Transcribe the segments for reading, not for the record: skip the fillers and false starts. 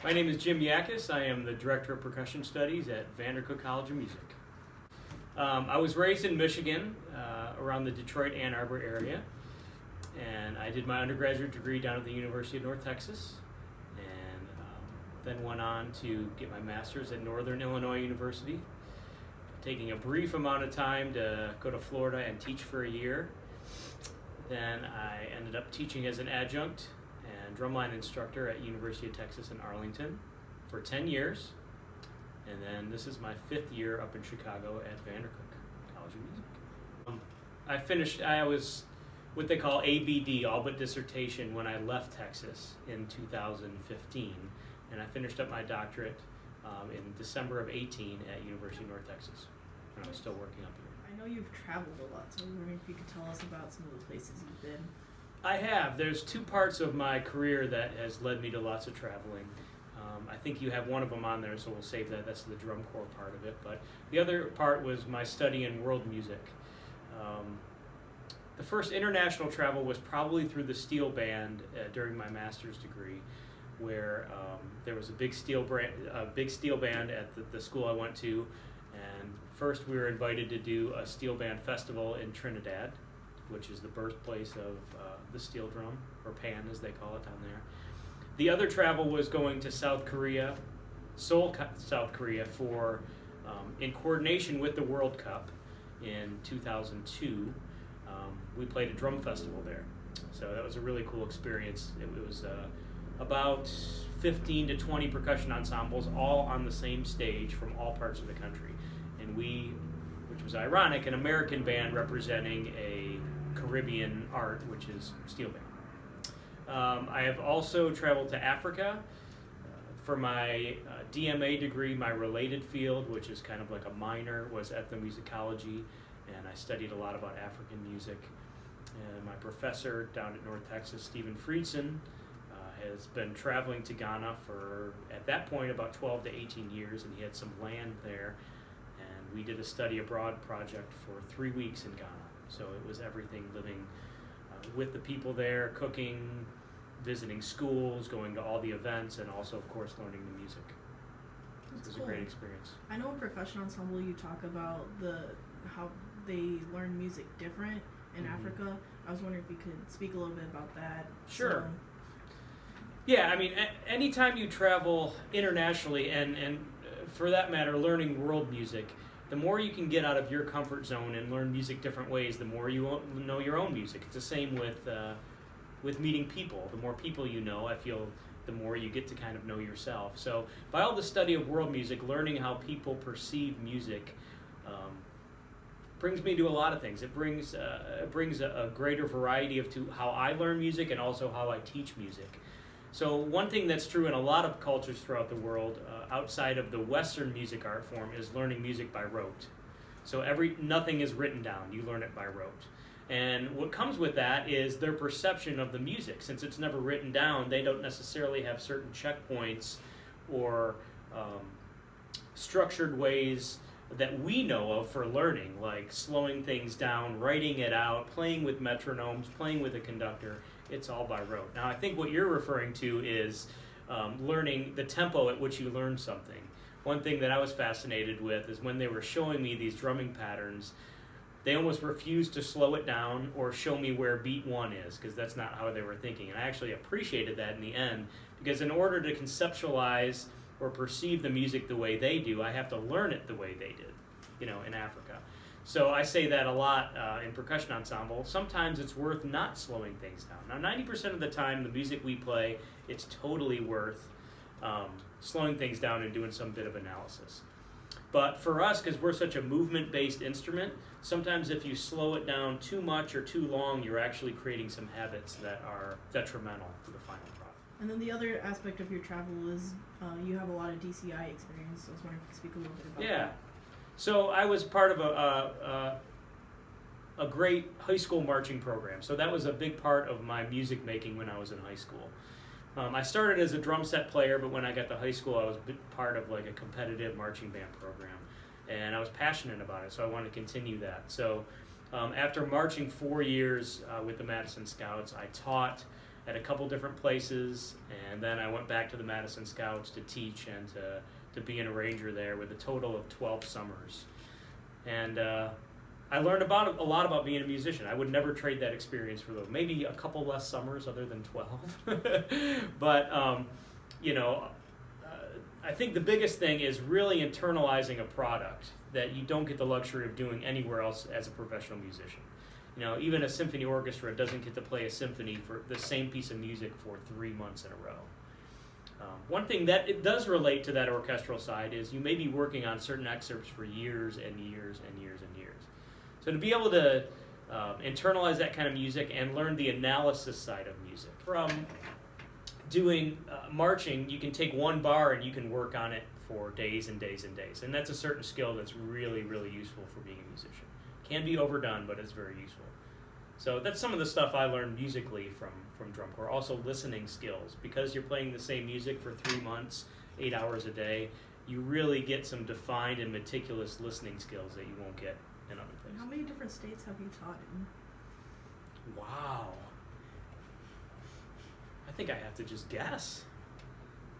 My name is Jim Yakas. I am the Director of Percussion Studies at VanderCook College of Music. I was raised in Michigan, around the Detroit, Ann Arbor area, and I did my undergraduate degree down at the University of North Texas, and then went on to get my master's at Northern Illinois University, taking a brief amount of time to go to Florida and teach for a year. Then I ended up teaching as an adjunct and drumline instructor at University of Texas in Arlington for 10 years. And then this is my 5th year up in Chicago at VanderCook College of Music. I was what they call ABD, all but dissertation, when I left Texas in 2015. And I finished up my doctorate in December of 18 at University of North Texas. And I'm still working up here. I know you've traveled a lot, so I was wondering if you could tell us about some of the places you've been. I have. There's 2 parts of my career that has led me to lots of traveling. I think you have one of them on there, so we'll save that. That's the drum corps part of it. But the other part was my study in world music. The first international travel was probably through the steel band during my master's degree, where there was a big steel band at the school I went to. And first we were invited to do a steel band festival in Trinidad, which is the birthplace of the steel drum, or pan as they call it down there. The other travel was going to South Korea, Seoul, South Korea, for in coordination with the World Cup in 2002. We played a drum festival there, so that was a really cool experience. It was about 15 to 20 percussion ensembles, all on the same stage from all parts of the country, and we, which was ironic, an American band representing a Caribbean art, which is steel band. I have also traveled to Africa for my DMA degree. My related field, which is kind of like a minor, was ethnomusicology, and I studied a lot about African music. And my professor down at North Texas, Stephen Friedson, has been traveling to Ghana for, at that point, about 12 to 18 years, and he had some land there. And we did a study abroad project for 3 weeks in Ghana. So it was everything living with the people there, cooking, visiting schools, going to all the events, and also, of course, learning the music. It was a great experience. I know in percussion ensemble you talk about how they learn music different in Africa. I was wondering if you could speak a little bit about that. Sure. Yeah, I mean, anytime you travel internationally, and for that matter, learning world music, the more you can get out of your comfort zone and learn music different ways, the more you know your own music. It's the same with meeting people. The more people you know, I feel, the more you get to kind of know yourself. So by all the study of world music, learning how people perceive music brings me to a lot of things. It brings a greater variety to how I learn music and also how I teach music. So one thing that's true in a lot of cultures throughout the world, outside of the Western music art form, is learning music by rote. So nothing is written down. You learn it by rote. And what comes with that is their perception of the music. Since it's never written down, they don't necessarily have certain checkpoints or structured ways that we know of for learning, like slowing things down, writing it out, playing with metronomes, playing with a conductor. It's all by rote. Now, I think what you're referring to is learning the tempo at which you learn something. One thing that I was fascinated with is when they were showing me these drumming patterns, they almost refused to slow it down or show me where beat 1 is, because that's not how they were thinking. And I actually appreciated that in the end, because in order to conceptualize or perceive the music the way they do, I have to learn it the way they did, in Africa. So I say that a lot in percussion ensemble. Sometimes it's worth not slowing things down. Now, 90% of the time, the music we play, it's totally worth slowing things down and doing some bit of analysis. But for us, because we're such a movement-based instrument, sometimes if you slow it down too much or too long, you're actually creating some habits that are detrimental to the final product. And then the other aspect of your travel is you have a lot of DCI experience, so I was wondering if you could speak a little bit about that. Yeah. So I was part of a great high school marching program. So that was a big part of my music making when I was in high school. I started as a drum set player, but when I got to high school, I was part of like a competitive marching band program. And I was passionate about it, so I wanted to continue that. So after marching 4 years with the Madison Scouts, I taught at a couple different places, and then I went back to the Madison Scouts to teach and to be an arranger there with a total of 12 summers. And I learned a lot about being a musician. I would never trade that experience for those. Maybe a couple less summers other than 12. But, I think the biggest thing is really internalizing a product that you don't get the luxury of doing anywhere else as a professional musician. Even a symphony orchestra doesn't get to play a symphony for the same piece of music for 3 months in a row. One thing that it does relate to that orchestral side is you may be working on certain excerpts for years and years and years and years. So to be able to internalize that kind of music and learn the analysis side of music. From doing marching, you can take one bar and you can work on it for days and days and days. And that's a certain skill that's really, really useful for being a musician. Can be overdone, but it's very useful. So that's some of the stuff I learned musically from drum corps. Also listening skills. Because you're playing the same music for 3 months, 8 hours a day, you really get some defined and meticulous listening skills that you won't get in other places. How many different states have you taught in? Wow. I think I have to just guess.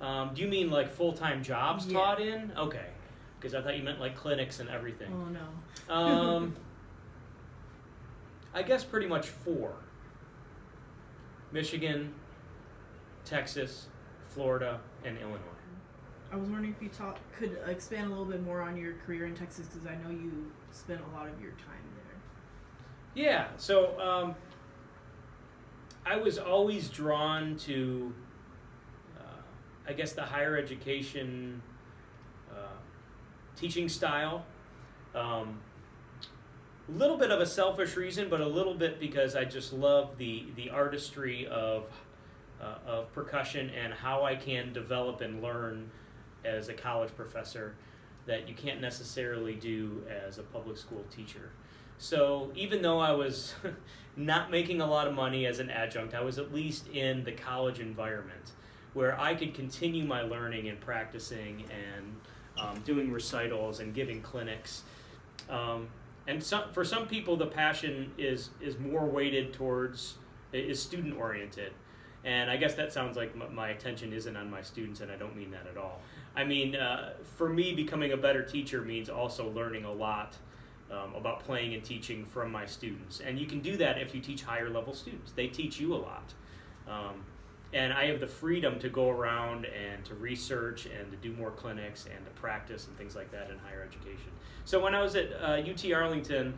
Do you mean like full-time jobs taught in? Okay. Because I thought you meant like clinics and everything. Oh, no. I guess pretty much 4. Michigan, Texas, Florida, and Illinois. I was wondering if you could expand a little bit more on your career in Texas, because I know you spent a lot of your time there. Yeah, so I was always drawn to, I guess, the higher education teaching style. A little bit of a selfish reason, but a little bit because I just love the artistry of percussion and how I can develop and learn as a college professor that you can't necessarily do as a public school teacher. So even though I was not making a lot of money as an adjunct, I was at least in the college environment where I could continue my learning and practicing and doing recitals and giving clinics. And for some people, the passion is more weighted towards, is student-oriented. And I guess that sounds like my attention isn't on my students, and I don't mean that at all. I mean, for me, becoming a better teacher means also learning a lot about playing and teaching from my students. And you can do that if you teach higher-level students. They teach you a lot. And I have the freedom to go around and to research and to do more clinics and to practice and things like that in higher education. So when I was at UT Arlington,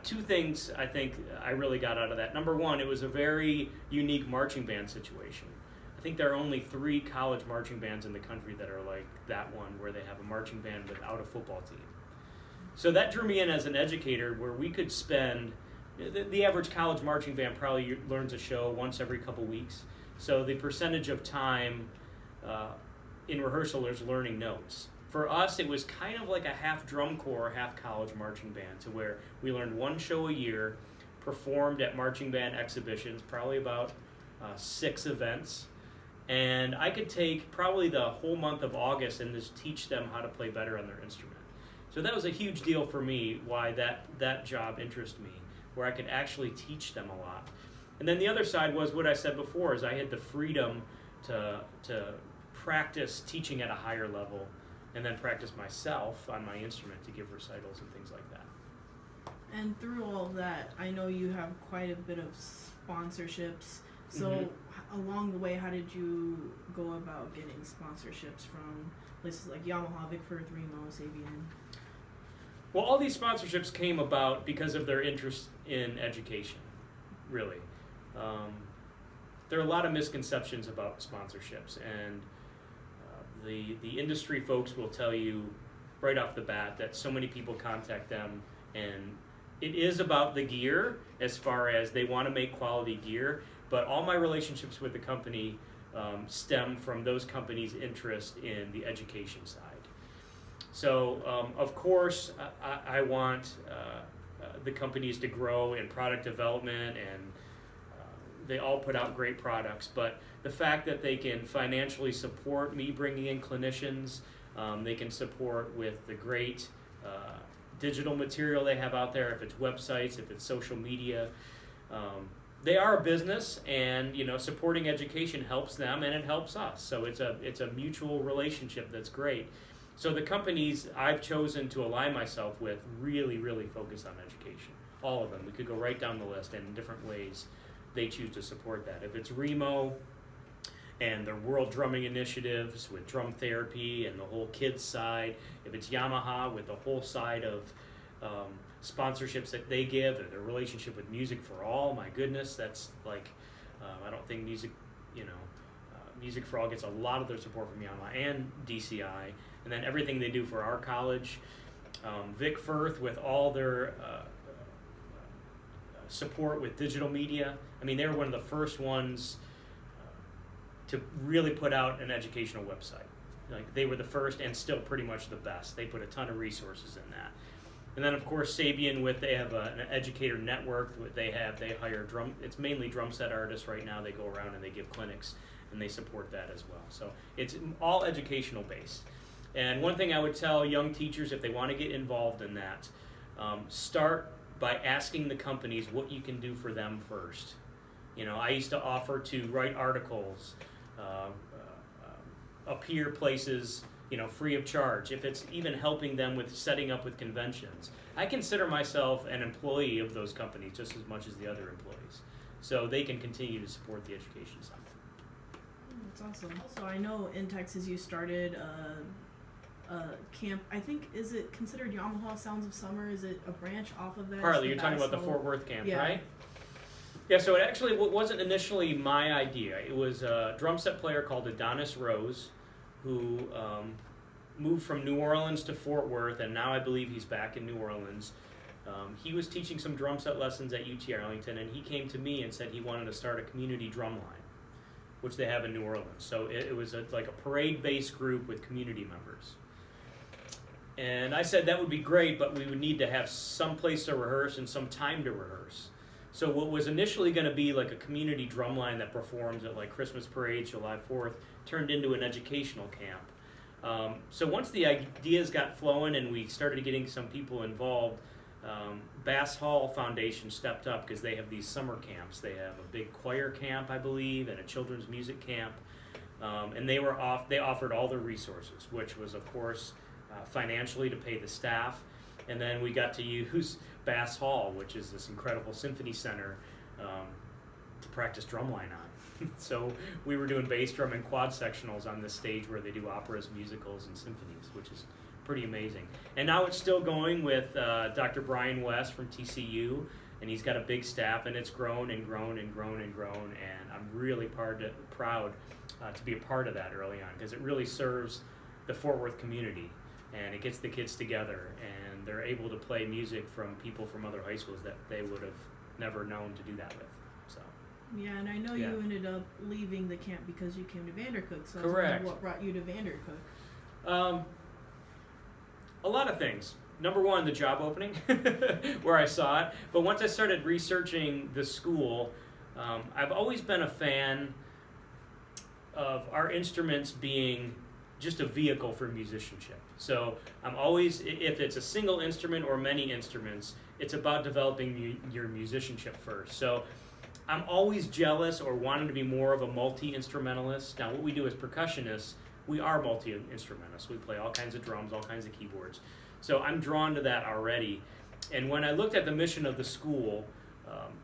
2 things I think I really got out of that. Number one, it was a very unique marching band situation. I think there are only 3 college marching bands in the country that are like that one, where they have a marching band without a football team. So that drew me in as an educator, where we could spend, the average college marching band probably learns a show once every couple weeks. So the percentage of time in rehearsal is learning notes. For us, it was kind of like a half drum corps, half college marching band, to where we learned 1 show a year, performed at marching band exhibitions, probably about 6 events. And I could take probably the whole month of August and just teach them how to play better on their instrument. So that was a huge deal for me, why that job interested me, where I could actually teach them a lot. And then the other side was what I said before, is I had the freedom to practice teaching at a higher level and then practice myself on my instrument to give recitals and things like that. And through all of that, I know you have quite a bit of sponsorships. So along the way, how did you go about getting sponsorships from places like Yamaha, Vic Firth, Remo, Sabian? Well, all these sponsorships came about because of their interest in education, really. There are a lot of misconceptions about sponsorships, and the industry folks will tell you right off the bat that so many people contact them, and it is about the gear as far as they want to make quality gear, but all my relationships with the company stem from those companies' interest in the education side. So, of course, I want the companies to grow in product development, and they all put out great products, but the fact that they can financially support me bringing in clinicians, they can support with the great digital material they have out there, if it's websites, if it's social media, they are a business, and supporting education helps them and it helps us. So it's a mutual relationship that's great. So the companies I've chosen to align myself with really, really focus on education. All of them. We could go right down the list, and in different ways they choose to support that. If it's Remo and their World Drumming Initiatives with drum therapy and the whole kids side, if it's Yamaha with the whole side of sponsorships that they give, or their relationship with Music for All, my goodness, that's like, I don't think Music for All gets a lot of their support from Yamaha and DCI, and then everything they do for our college. Vic Firth with all their support with digital media. I mean, they were one of the first ones to really put out an educational website. Like, they were the first and still pretty much the best. They put a ton of resources in that. And then, of course, Sabian they have an educator network. They hire it's mainly drum set artists right now. They go around and they give clinics, and they support that as well. So it's all educational based. And one thing I would tell young teachers, if they want to get involved in that, start by asking the companies what you can do for them first. I used to offer to write articles, appear places, free of charge, if it's even helping them with setting up with conventions. I consider myself an employee of those companies just as much as the other employees, so they can continue to support the education side. That's awesome. Also, I know in Texas you started a camp. I think, is it considered Yamaha Sounds of Summer? Is it a branch off of that? Partly, you're talking about the Fort Worth camp, right? Yeah, so it actually wasn't initially my idea. It was a drum set player called Adonis Rose, who moved from New Orleans to Fort Worth, and now I believe he's back in New Orleans. He was teaching some drum set lessons at UT Arlington, and he came to me and said he wanted to start a community drum line, which they have in New Orleans. So it was like a parade-based group with community members. And I said that would be great, but we would need to have some place to rehearse and some time to rehearse. So what was initially going to be like a community drumline that performs at like Christmas parades, July 4th, turned into an educational camp. So once the ideas got flowing and we started getting some people involved, Bass Hall Foundation stepped up because they have these summer camps. They have a big choir camp, I believe, and a children's music camp. And they offered all their resources, which was, of course, financially to pay the staff. And then we got to use Bass Hall, which is this incredible symphony center, to practice drumline on. So we were doing bass drum and quad sectionals on this stage where they do operas, musicals, and symphonies, which is pretty amazing. And now it's still going with Dr. Brian West from TCU, and he's got a big staff, and it's grown and grown and grown and grown, and I'm really proud to be a part of that early on, because it really serves the Fort Worth community, and it gets the kids together, and they're able to play music from people from other high schools that they would have never known to do that with. So. Yeah, and I know you ended up leaving the camp because you came to VanderCook. So Correct. What brought you to VanderCook? A lot of things. Number one, the job opening, where I saw it. But once I started researching the school, I've always been a fan of our instruments being just a vehicle for musicianship. So I'm always, if it's a single instrument or many instruments, it's about developing your musicianship first. So I'm always jealous or wanting to be more of a multi-instrumentalist. Now, what we do as percussionists, we are multi-instrumentalists. We play all kinds of drums, all kinds of keyboards. So I'm drawn to that already. And when I looked at the mission of the school,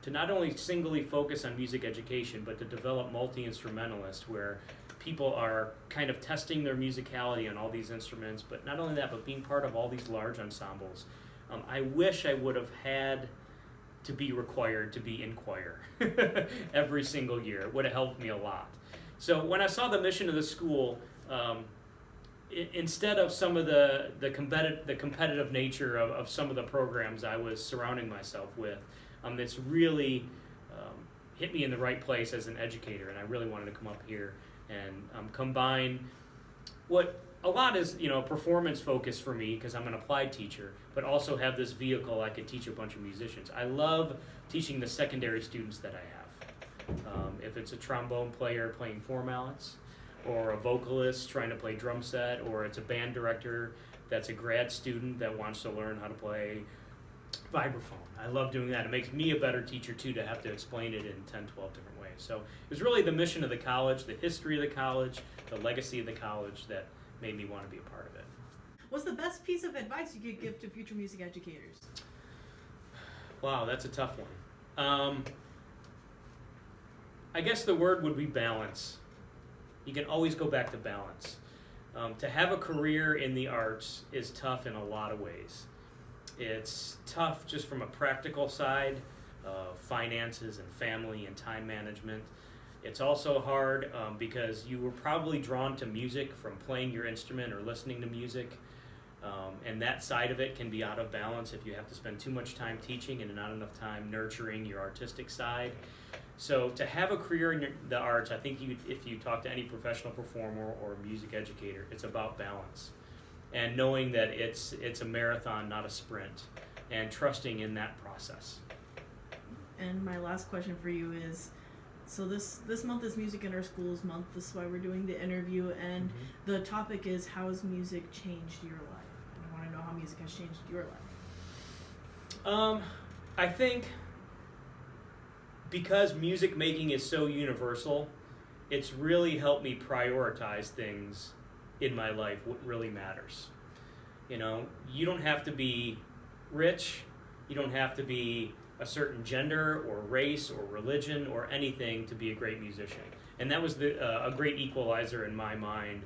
to not only singly focus on music education, but to develop multi-instrumentalists where people are kind of testing their musicality on all these instruments, but not only that, but being part of all these large ensembles. I wish I would have had to be required to be in choir every single year. It would have helped me a lot. So when I saw the mission of the school, instead of some of the competitive nature of some of the programs I was surrounding myself with, it's really hit me in the right place as an educator, and I really wanted to come up here and combine what a lot is, performance focus for me because I'm an applied teacher, but also have this vehicle I could teach a bunch of musicians. I love teaching the secondary students that I have. If it's a trombone player playing four mallets, or a vocalist trying to play drum set, or it's a band director that's a grad student that wants to learn how to play Vibraphone. I love doing that. It makes me a better teacher too to have to explain it in 10, 12 different ways. So it was really the mission of the college, the history of the college, the legacy of the college that made me want to be a part of it. What's the best piece of advice you could give to future music educators? Wow, that's a tough one. I guess the word would be balance. You can always go back to balance. To have a career in the arts is tough in a lot of ways. It's tough just from a practical side, finances and family and time management. It's also hard because you were probably drawn to music from playing your instrument or listening to music. And that side of it can be out of balance if you have to spend too much time teaching and not enough time nurturing your artistic side. So to have a career in the arts, I think if you talk to any professional performer or music educator, it's about balance. And knowing that it's a marathon, not a sprint, and trusting in that process. And my last question for you is, so this month is Music in Our Schools month. This is why we're doing the interview, and the topic is, how has music changed your life? And I want to know how music has changed your life. I think because music making is so universal, it's really helped me prioritize things in my life, what really matters. You know, you don't have to be rich, you don't have to be a certain gender or race or religion or anything to be a great musician. And that was a great equalizer in my mind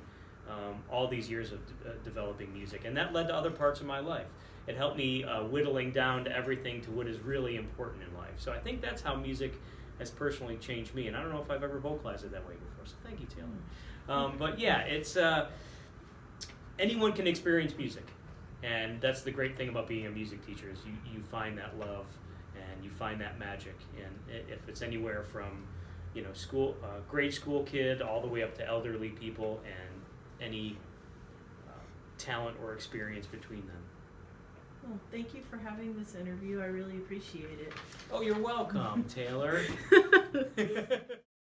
all these years of developing music. And that led to other parts of my life. It helped me whittling down to everything to what is really important in life. So I think that's how music has personally changed me. And I don't know if I've ever vocalized it that way before, so thank you, Taylor. But yeah, it's anyone can experience music. And that's the great thing about being a music teacher is you find that love and you find that magic. And if it's anywhere from, you know, school, grade school kid all the way up to elderly people and any talent or experience between them. Well, thank you for having this interview. I really appreciate it. Oh, you're welcome, Taylor.